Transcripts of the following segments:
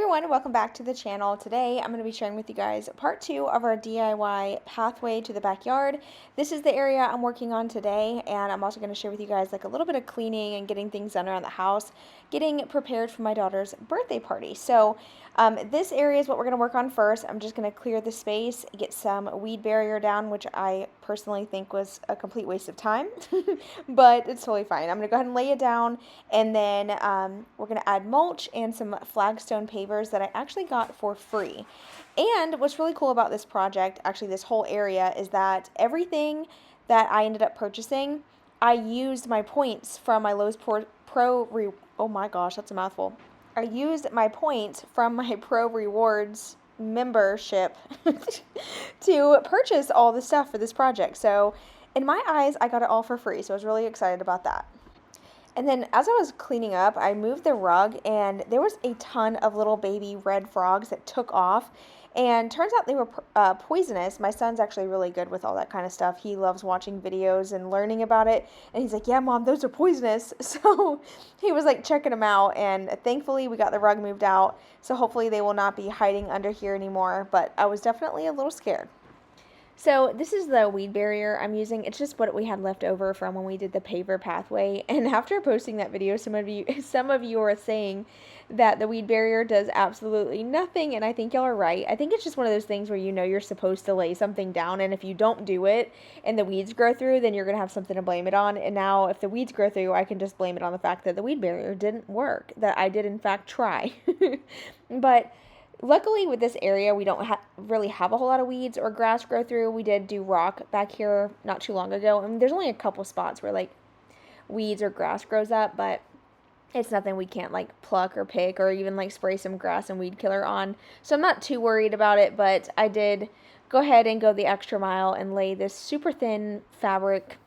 everyone, welcome back to the channel. Today I'm going to be sharing with you guys part 2 of our DIY pathway to the backyard. This is the area I'm working on today, and I'm also going to share with you guys like a little bit of cleaning and getting things done around the house, getting prepared for my daughter's birthday party. So this area is what we're going to work on first. I'm just going to clear the space, get some weed barrier down, which I personally think was a complete waste of time, but it's totally fine. I'm going to go ahead and lay it down, and then we're going to add mulch and some flagstone pavers that I actually got for free. And what's really cool about this project, actually this whole area, is that everything that I ended up purchasing, I used my points from my Lowe's oh my gosh, that's a mouthful. I used my points from my Pro Rewards membership to purchase all the stuff for this project. So in my eyes, I got it all for free, so I was really excited about that. And then as I was cleaning up, I moved the rug, and there was a ton of little baby red frogs that took off. And turns out they were poisonous. My son's actually really good with all that kind of stuff. He loves watching videos and learning about it. And he's like, yeah, Mom, those are poisonous. So he was like checking them out. And thankfully, we got the rug moved out. So hopefully they will not be hiding under here anymore. But I was definitely a little scared. So this is the weed barrier I'm using. It's just what we had left over from when we did the paver pathway. And after posting that video, some of you are saying that the weed barrier does absolutely nothing, and I think y'all are right. I think it's just one of those things where you know you're supposed to lay something down, and if you don't do it and the weeds grow through, then you're going to have something to blame it on. And now if the weeds grow through, I can just blame it on the fact that the weed barrier didn't work, that I did in fact try. But luckily with this area, we don't really have a whole lot of weeds or grass grow through. We did do rock back here not too long ago, and there's only a couple spots where like weeds or grass grows up, but it's nothing we can't like pluck or pick or even like spray some grass and weed killer on. So I'm not too worried about it, but I did go ahead and go the extra mile and lay this super thin fabric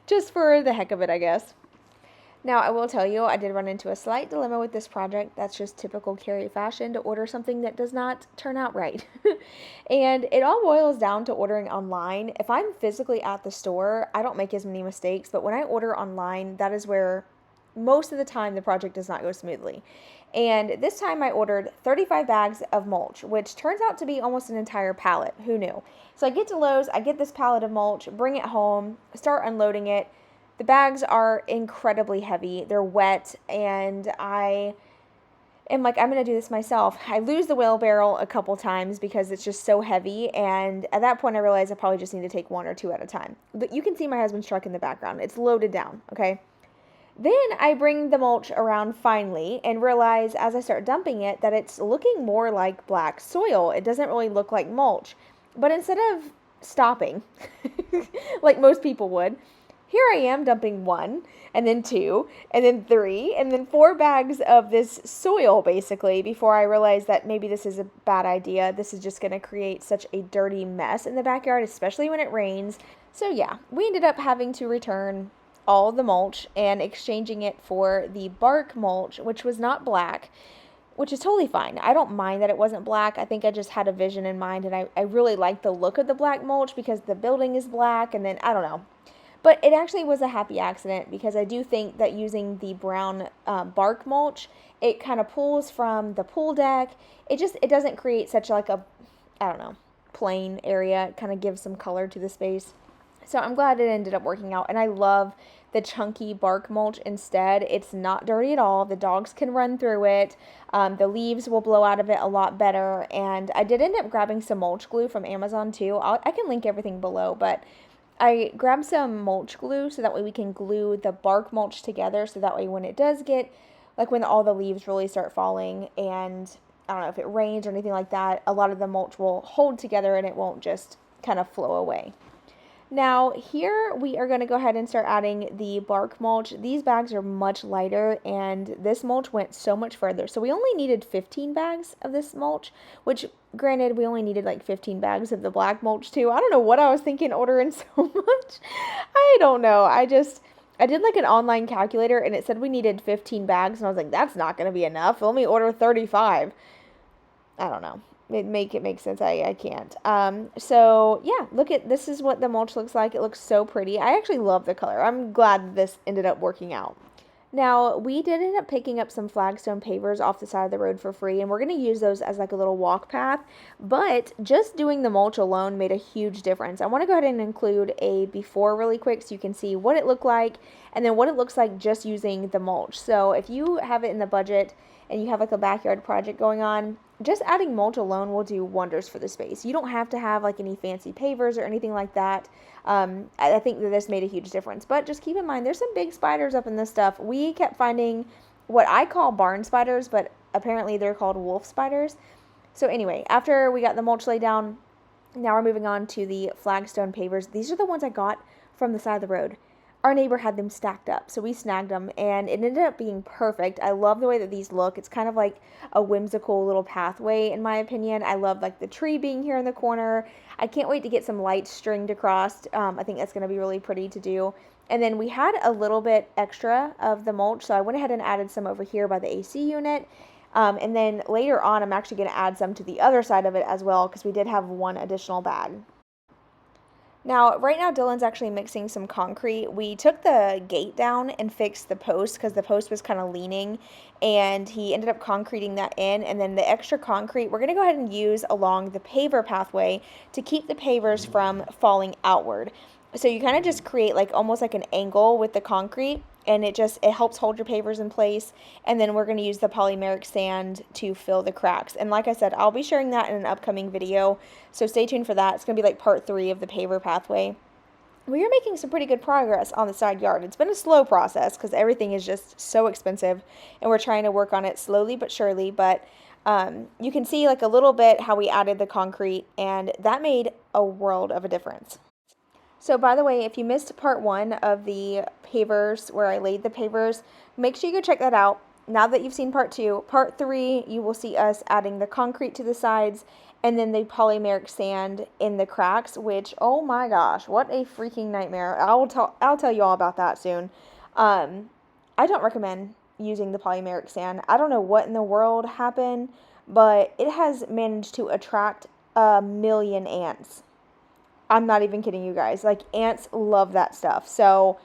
just for the heck of it, I guess. Now, I will tell you, I did run into a slight dilemma with this project. That's just typical Carrie fashion, to order something that does not turn out right. And it all boils down to ordering online. If I'm physically at the store, I don't make as many mistakes, but when I order online, that is where most of the time the project does not go smoothly. And this time I ordered 35 bags of mulch, which turns out to be almost an entire pallet. Who knew? So I get to Lowe's, I get this pallet of mulch, bring it home, start unloading it. The bags are incredibly heavy. They're wet, and I am like, I'm going to do this myself. I lose the wheelbarrow a couple times because it's just so heavy, and at that point I realized I probably just need to take one or two at a time. But you can see my husband's truck in the background. It's loaded down, okay? Then I bring the mulch around finally and realize as I start dumping it that it's looking more like black soil. It doesn't really look like mulch. But instead of stopping, like most people would, here I am dumping 1, and then 2, and then 3, and then 4 bags of this soil, basically, before I realized that maybe this is a bad idea. This is just going to create such a dirty mess in the backyard, especially when it rains. So yeah, we ended up having to return all the mulch and exchanging it for the bark mulch, which was not black, which is totally fine. I don't mind that it wasn't black. I think I just had a vision in mind, and I really like the look of the black mulch because the building is black, and then I don't know. But it actually was a happy accident because I do think that using the brown bark mulch, it kind of pulls from the pool deck. It doesn't create such like a, I don't know, plain area. It kind of gives some color to the space. So I'm glad it ended up working out, and I love the chunky bark mulch instead. It's not dirty at all. The dogs can run through it. The leaves will blow out of it a lot better, and I did end up grabbing some mulch glue from Amazon too. I can link everything below, but I grabbed some mulch glue so that way we can glue the bark mulch together, so that way when it does get, like when all the leaves really start falling and I don't know if it rains or anything like that, a lot of the mulch will hold together and it won't just kind of flow away. Now here we are going to go ahead and start adding the bark mulch. These bags are much lighter, and this mulch went so much further. So we only needed 15 bags of this mulch, which granted we only needed like 15 bags of the black mulch too. I don't know what I was thinking ordering so much. I don't know. I did like an online calculator, and it said we needed 15 bags, and I was like, that's not going to be enough. Let me order 35. I don't know. It make sense. I can't. So yeah, this is what the mulch looks like. It looks so pretty. I actually love the color. I'm glad this ended up working out. Now, we did end up picking up some flagstone pavers off the side of the road for free, and we're going to use those as like a little walk path, but just doing the mulch alone made a huge difference. I want to go ahead and include a before really quick so you can see what it looked like, and then what it looks like just using the mulch. So if you have it in the budget and you have like a backyard project going on, just adding mulch alone will do wonders for the space. You don't have to have like any fancy pavers or anything like that. I think that this made a huge difference. But just keep in mind, there's some big spiders up in this stuff. We kept finding what I call barn spiders, but apparently they're called wolf spiders. So anyway, after we got the mulch laid down, now we're moving on to the flagstone pavers. These are the ones I got from the side of the road. Our neighbor had them stacked up, so we snagged them, and it ended up being perfect. I love the way that these look. It's kind of like a whimsical little pathway, in my opinion. I love like the tree being here in the corner. I can't wait to get some lights stringed across. I think that's going to be really pretty to do. And then we had a little bit extra of the mulch, so I went ahead and added some over here by the AC unit. And then later on, I'm actually going to add some to the other side of it as well, because we did have one additional bag. Now, right now, Dylan's actually mixing some concrete. We took the gate down and fixed the post because the post was kind of leaning, and he ended up concreting that in. And then the extra concrete, we're going to go ahead and use along the paver pathway to keep the pavers from falling outward. So you kind of just create like almost like an angle with the concrete, and it helps hold your pavers in place. And then we're going to use the polymeric sand to fill the cracks. And like I said, I'll be sharing that in an upcoming video, so stay tuned for that. It's going to be like part 3 of the paver pathway. We are making some pretty good progress on the side yard. It's been a slow process because everything is just so expensive, and we're trying to work on it slowly but surely. But you can see like a little bit how we added the concrete, and that made a world of a difference. So by the way, if you missed part 1 of the pavers where I laid the pavers, make sure you go check that out. Now that you've seen part 2, part 3, you will see us adding the concrete to the sides and then the polymeric sand in the cracks, which, oh my gosh, what a freaking nightmare. I'll tell you all about that soon. I don't recommend using the polymeric sand. I don't know what in the world happened, but it has managed to attract 1,000,000 ants. I'm not even kidding you guys. Like, ants love that stuff. So,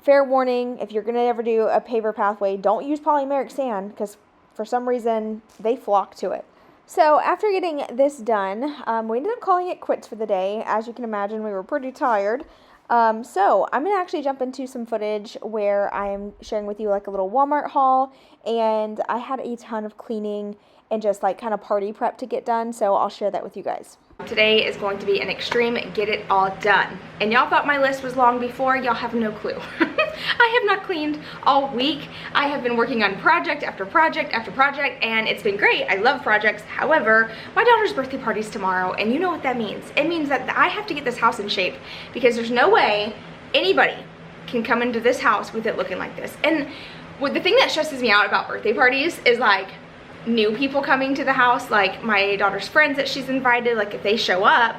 fair warning, if you're going to ever do a paver pathway, don't use polymeric sand because for some reason they flock to it. So, after getting this done, we ended up calling it quits for the day. As you can imagine, we were pretty tired. So, I'm going to actually jump into some footage where I am sharing with you like a little Walmart haul, and I had a ton of cleaning and just like kind of party prep to get done, so I'll share that with you guys. Today is going to be an extreme get it all done. And y'all thought my list was long before. Y'all have no clue. I have not cleaned all week. I have been working on project after project after project, and it's been great. I love projects. However, my daughter's birthday party's tomorrow, and you know what that means. It means that I have to get this house in shape because there's no way anybody can come into this house with it looking like this. And the thing that stresses me out about birthday parties is like new people coming to the house, like my daughter's friends that she's invited. Like if they show up,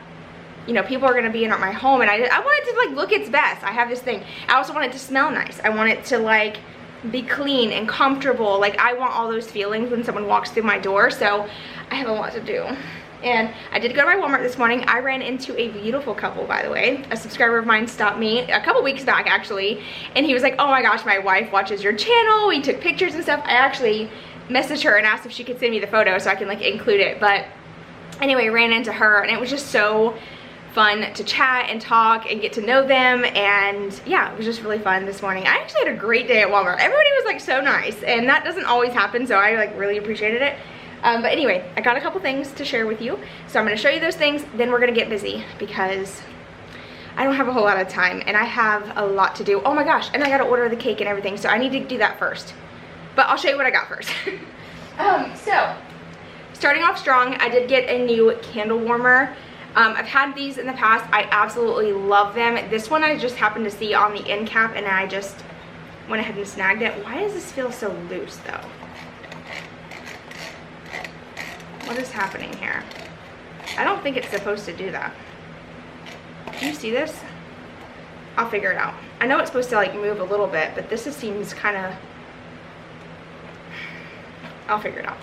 you know, people are going to be in my home, and I want it to like look its best. I have this thing. I also want it to smell nice. I want it to like be clean and comfortable. Like I want all those feelings when someone walks through my door. So I have a lot to do. And I did go to my Walmart this morning. I ran into a beautiful couple, by the way. A subscriber of mine stopped me a couple weeks back, actually, and he was like, oh my gosh, my wife watches your channel. We took pictures and stuff. I actually messaged her and asked if she could send me the photo so I can like include it. But anyway, ran into her, and it was just so fun to chat and talk and get to know them. And yeah, it was just really fun this morning. I actually had a great day at Walmart. Everybody was like so nice, and that doesn't always happen, so I like really appreciated it. But anyway, I got a couple things to share with you, so I'm going to show you those things, then we're going to get busy because I don't have a whole lot of time and I have a lot to do. Oh my gosh, and I got to order the cake and everything, so I need to do that first. But I'll show you what I got first. So, starting off strong, I did get a new candle warmer. I've had these in the past. I absolutely love them. This one I just happened to see on the end cap, and I just went ahead and snagged it. Why does this feel so loose though? What is happening here? I don't think it's supposed to do that. Can you see this? I'll figure it out. I know it's supposed to like move a little bit, but this just seems kind of... I'll figure it out.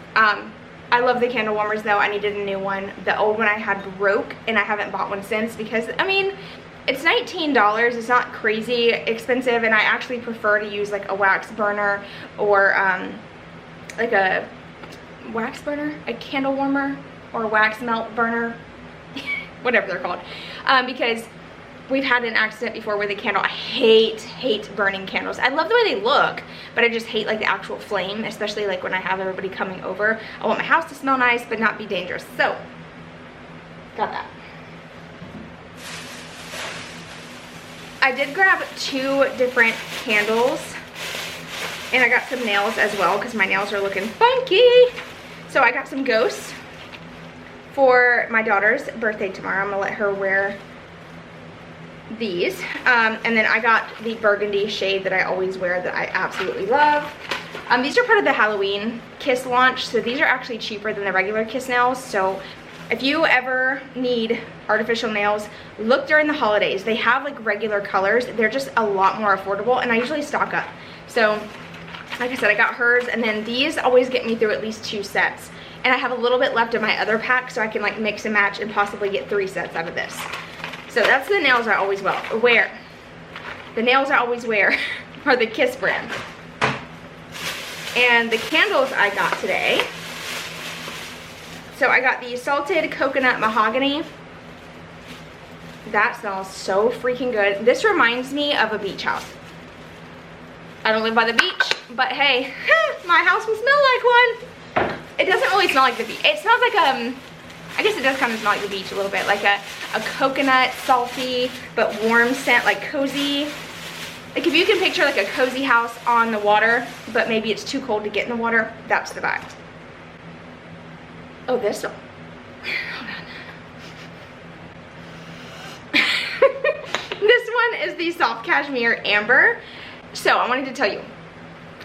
I love the candle warmers though. I needed a new one. The old one I had broke, and I haven't bought one since because, I mean, It's $19. It's not crazy expensive, and I actually prefer to use like a wax burner or like a wax burner, a candle warmer, or a wax melt burner, whatever they're called, because we've had an accident before with a candle. I hate burning candles. I love the way they look, but I just hate like the actual flame, especially like when I have everybody coming over. I want my house to smell nice but not be dangerous. So got that. I did grab 2 different candles, and I got some nails as well because my nails are looking funky. So I got some ghosts for my daughter's birthday tomorrow. I'm gonna let her wear these. And then I got the burgundy shade that I always wear that I absolutely love. These are part of the Halloween Kiss launch, so these are actually cheaper than the regular Kiss nails. So if you ever need artificial nails, look during the holidays. They have like regular colors. They're just a lot more affordable, and I usually stock up. So like I said, I got hers, and then these always get me through at least 2 sets. And I have a little bit left in my other pack, so I can like mix and match and possibly get 3 sets out of this. So that's the nails I always wear. The nails I always wear are the Kiss brand. And the candles I got today, so I got the salted coconut mahogany. That smells so freaking good. This reminds me of a beach house. I don't live by the beach, but hey, my house will smell like one. It doesn't really smell like the beach. It smells like, I guess it does kind of smell like the beach a little bit, like a coconut, salty, but warm scent, like cozy. Like if you can picture like a cozy house on the water, but maybe it's too cold to get in the water, that's the vibe. Oh, this one. Hold on. This one is the soft cashmere amber. So I wanted to tell you,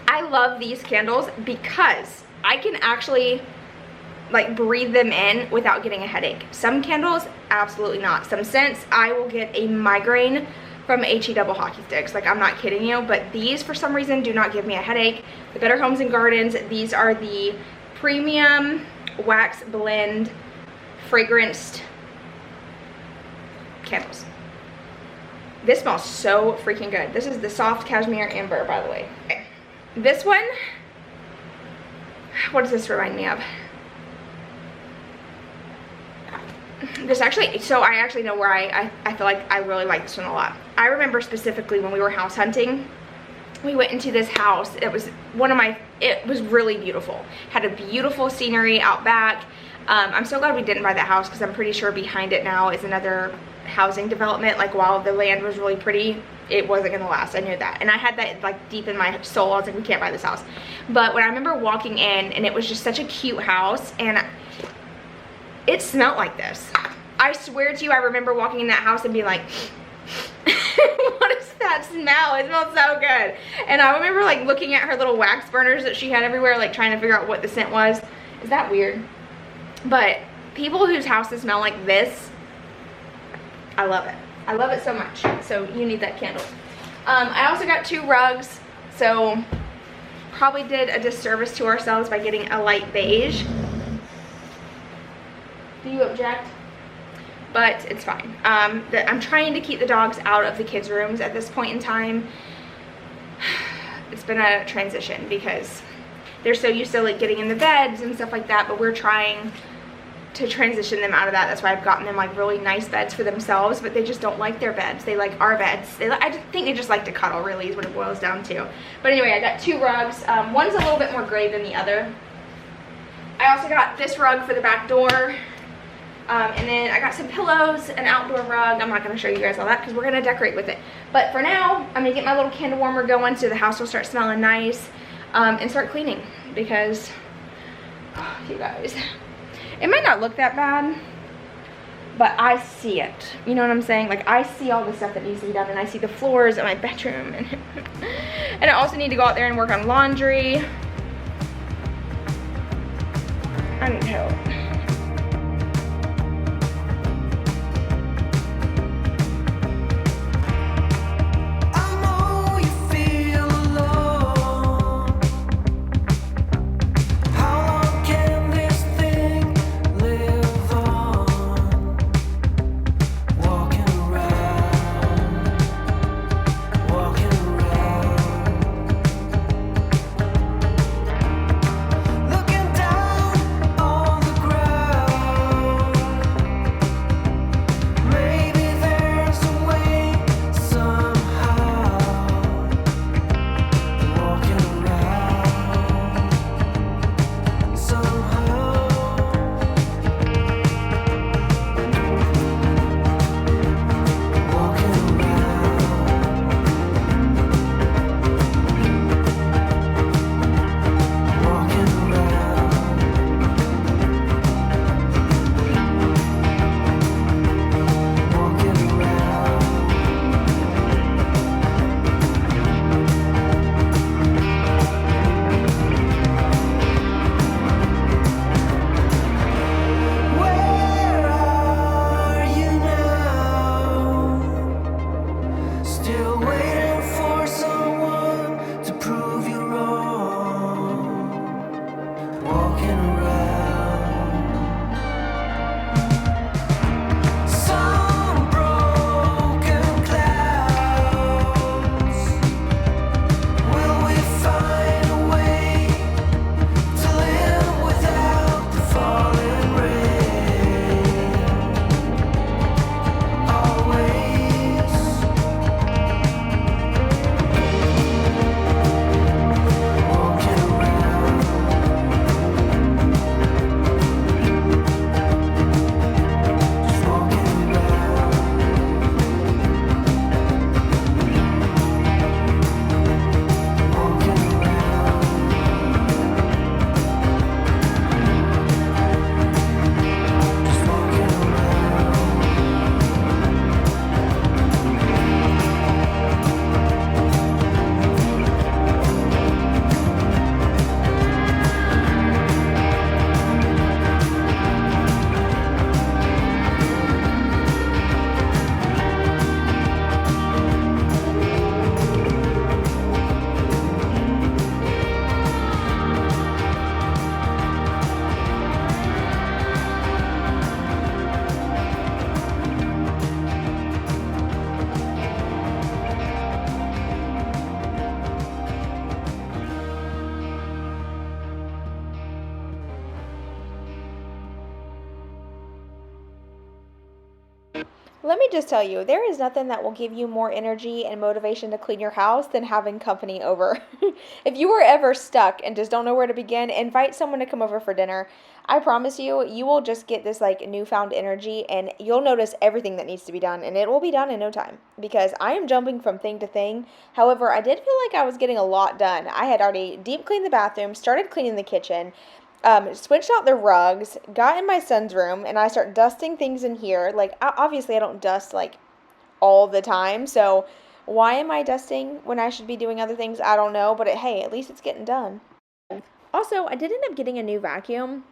I love these candles because I can actually like breathe them in without getting a headache. Some candles, absolutely not. Some scents, I will get a migraine from HE double hockey sticks. Like, I'm not kidding you, but these for some reason do not give me a headache. The Better Homes and Gardens, these are the premium wax blend fragranced candles. This smells so freaking good. This is the soft cashmere amber, by the way. Okay. This one, what does this remind me of? This actually, so I actually know where I feel like I really like this one a lot. I remember specifically when we were house hunting, we went into this house. It was it was really beautiful. Had a beautiful scenery out back. I'm so glad we didn't buy that house because I'm pretty sure behind it now is another housing development. Like, while the land was really pretty, it wasn't gonna last. I knew that, and I had that like deep in my soul. I was like, we can't buy this house. But when I remember walking in, and it was just such a cute house, and it smelled like this. I swear to you, I remember walking in that house and being like, what is that smell? It smells so good. And I remember like looking at her little wax burners that she had everywhere, like trying to figure out what the scent was. Is that weird? But people whose houses smell like this, I love it. I love it so much. So you need that candle. I also got 2 rugs. So probably did a disservice to ourselves by getting a light beige. Do you object? But it's fine. I'm trying to keep the dogs out of the kids' rooms at this point in time. It's been a transition because they're so used to like getting in the beds and stuff like that, but we're trying to transition them out of that. That's why I've gotten them like really nice beds for themselves, but they just don't like their beds. They like our beds. I think they just like to cuddle, really, is what it boils down to. But anyway, I got 2 rugs. One's a little bit more gray than the other. I also got this rug for the back door. And then I got some pillows, an outdoor rug. I'm not going to show you guys all that because we're going to decorate with it. But for now, I'm going to get my little candle warmer going so the house will start smelling nice, and start cleaning because, oh, you guys, it might not look that bad, but I see it. You know what I'm saying? Like, I see all the stuff that needs to be done, and I see the floors in my bedroom. And I also need to go out there and work on laundry. I need help. Let me just tell you, there is nothing that will give you more energy and motivation to clean your house than having company over. If you are ever stuck and just don't know where to begin, invite someone to come over for dinner. I promise you, you will just get this like newfound energy and you'll notice everything that needs to be done and it will be done in no time because I am jumping from thing to thing. However, I did feel like I was getting a lot done. I had already deep cleaned the bathroom, started cleaning the kitchen, switched out the rugs, got in my son's room, and I start dusting things in here. Like, obviously, I don't dust like all the time, so why am I dusting when I should be doing other things? I don't know, but hey, at least it's getting done. Also, I did end up getting a new vacuum.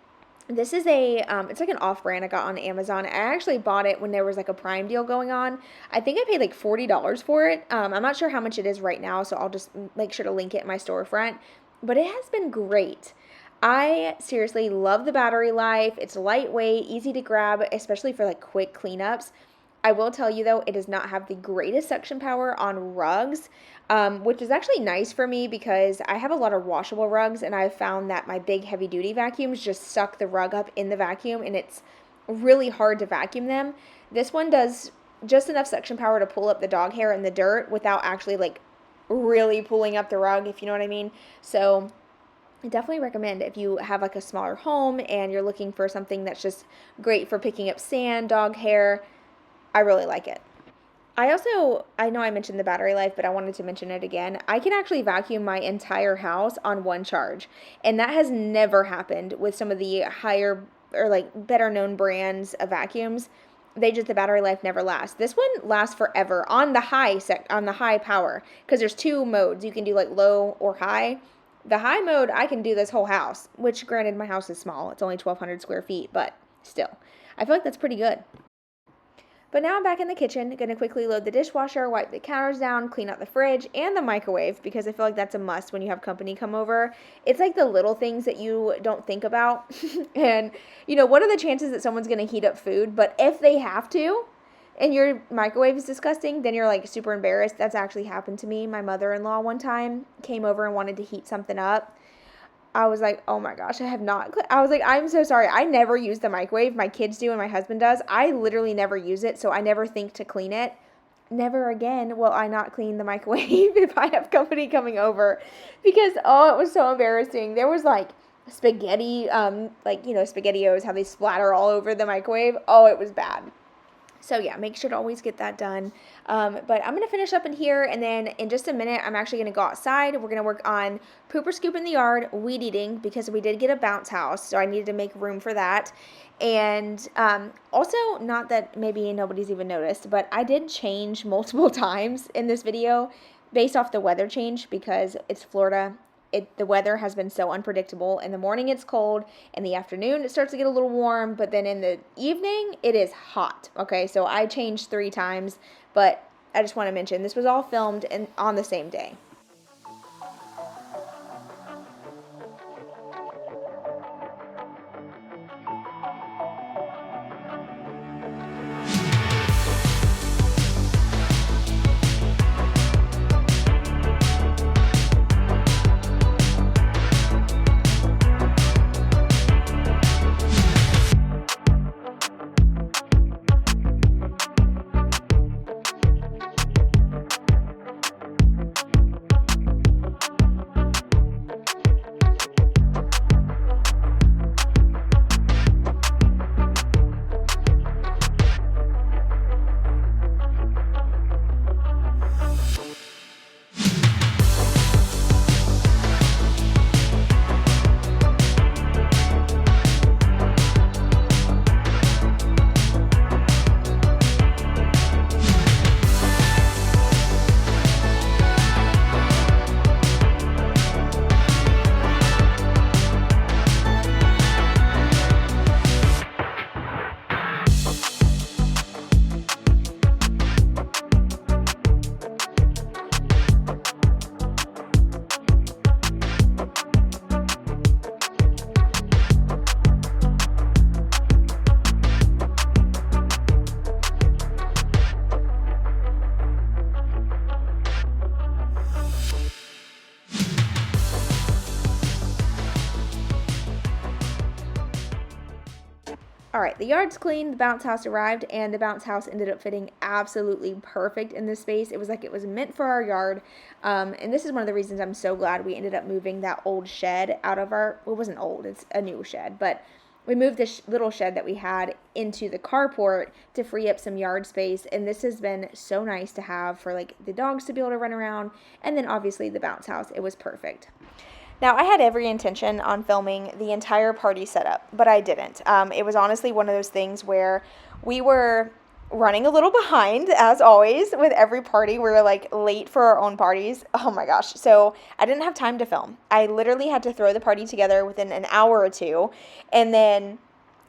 This is it's like an off-brand I got on Amazon. I actually bought it when there was like a Prime deal going on. I think I paid like $40 for it. I'm not sure how much it is right now, so I'll just make sure to link it in my storefront. But it has been great. I seriously love the battery life. It's lightweight, easy to grab, especially for like quick cleanups. I will tell you though, it does not have the greatest suction power on rugs, which is actually nice for me because I have a lot of washable rugs and I've found that my big heavy duty vacuums just suck the rug up in the vacuum and it's really hard to vacuum them. This one does just enough suction power to pull up the dog hair and the dirt without actually like really pulling up the rug, if you know what I mean. So I definitely recommend if you have like a smaller home and you're looking for something that's just great for picking up sand, dog hair. I really like it. I know I mentioned the battery life, but I wanted to mention it again. I can actually vacuum my entire house on one charge, and that has never happened with some of the higher or like better known brands of vacuums. The battery life never lasts. This one lasts forever on the high power because there's two modes. You can do like low or high. The high mode, I can do this whole house, which granted my house is small. It's only 1,200 square feet, but still. I feel like that's pretty good. But now I'm back in the kitchen, gonna quickly load the dishwasher, wipe the counters down, clean out the fridge and the microwave because I feel like that's a must when you have company come over. It's like the little things that you don't think about. And, what are the chances that someone's gonna heat up food? But if they have to, and your microwave is disgusting, then you're like super embarrassed. That's actually happened to me. My mother-in-law one time came over and wanted to heat something up. I was like, oh my gosh, I was like, I'm so sorry. I never use the microwave. My kids do and my husband does. I literally never use it, so I never think to clean it. Never again will I not clean the microwave if I have company coming over because, oh, it was so embarrassing. There was like spaghetti, SpaghettiOs, how they splatter all over the microwave. Oh, it was bad. So yeah, make sure to always get that done. But I'm going to finish up in here, and then in just a minute, I'm actually going to go outside. We're going to work on pooper scoop in the yard, weed eating, because we did get a bounce house, so I needed to make room for that. And also, not that maybe nobody's even noticed, but I did change multiple times in this video based off the weather change because it's Florida. The weather has been so unpredictable. In the morning it's cold, in the afternoon it starts to get a little warm, but then in the evening it is hot. Okay, so I changed 3 times, but I just want to mention this was all filmed on the same day. All right, the yard's clean, the bounce house arrived, and the bounce house ended up fitting absolutely perfect in this space. It was like it was meant for our yard, and this is one of the reasons I'm so glad we ended up moving that old shed out of our, well, it wasn't old, it's a new shed, but we moved this little shed that we had into the carport to free up some yard space, and this has been so nice to have for like the dogs to be able to run around, and then obviously the bounce house. It was perfect. Now, I had every intention on filming the entire party setup, but I didn't. It was honestly one of those things where we were running a little behind, as always, with every party. We were like late for our own parties. Oh my gosh. So I didn't have time to film. I literally had to throw the party together within an hour or two, and then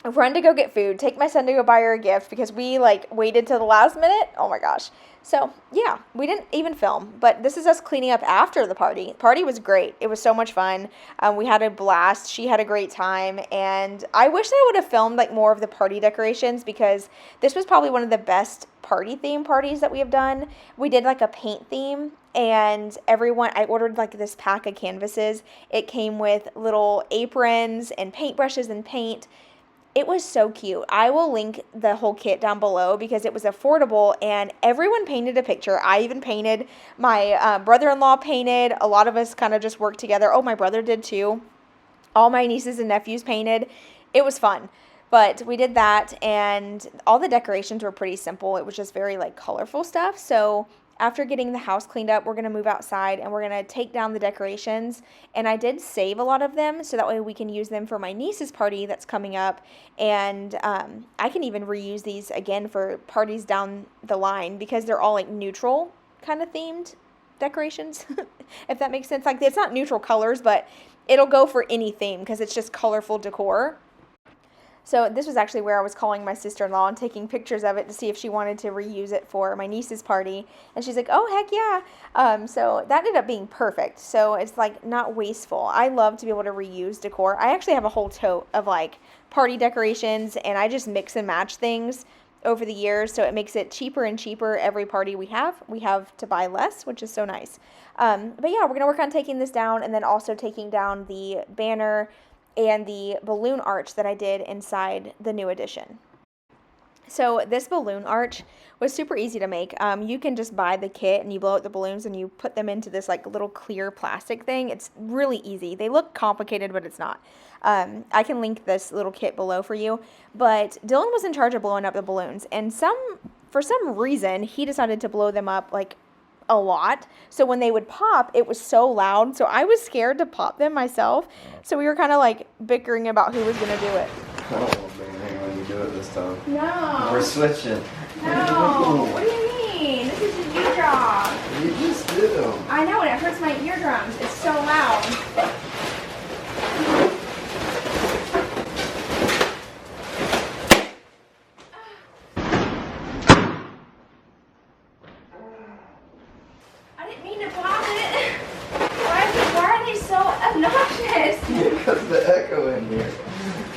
run to go get food, take my son to go buy her a gift because we like waited till the last minute. Oh my gosh. So yeah, we didn't even film, but this is us cleaning up after the party. Party was great. It was so much fun. We had a blast. She had a great time, and I wish I would have filmed like more of the party decorations because this was probably one of the best party theme parties that we have done. We did like a paint theme, and I ordered like this pack of canvases. It came with little aprons and paintbrushes and paint. It was so cute. I will link the whole kit down below because it was affordable and everyone painted a picture. I even painted. My brother-in-law painted. A lot of us kind of just worked together. Oh, my brother did too. All my nieces and nephews painted. It was fun. But we did that, and all the decorations were pretty simple. It was just very like colorful stuff. So after getting the house cleaned up, we're going to move outside and we're going to take down the decorations. And I did save a lot of them so that way we can use them for my niece's party that's coming up. And I can even reuse these again for parties down the line because they're all like neutral kind of themed decorations, if that makes sense. Like it's not neutral colors, but it'll go for any theme because it's just colorful decor. So this was actually where I was calling my sister-in-law and taking pictures of it to see if she wanted to reuse it for my niece's party. And she's like, oh, heck yeah. So that ended up being perfect. So it's like not wasteful. I love to be able to reuse decor. I actually have a whole tote of like party decorations, and I just mix and match things over the years. So it makes it cheaper and cheaper every party we have. We have to buy less, which is so nice. But yeah, we're going to work on taking this down and then also taking down the banner and the balloon arch that I did inside the new addition. So this balloon arch was super easy to make. You can just buy the kit and you blow out the balloons and you put them into this like little clear plastic thing. It's really easy. They look complicated, but it's not. I can link this little kit below for you. But Dylan was in charge of blowing up the balloons, and for some reason he decided to blow them up like a lot. So when they would pop, it was so loud. So I was scared to pop them myself. So we were kind of like bickering about who was going to do it. Oh, man, when you do it this time. No. We're switching. No. What do you mean? This is your job. You just did them. I know, and it hurts my eardrums. It's so loud.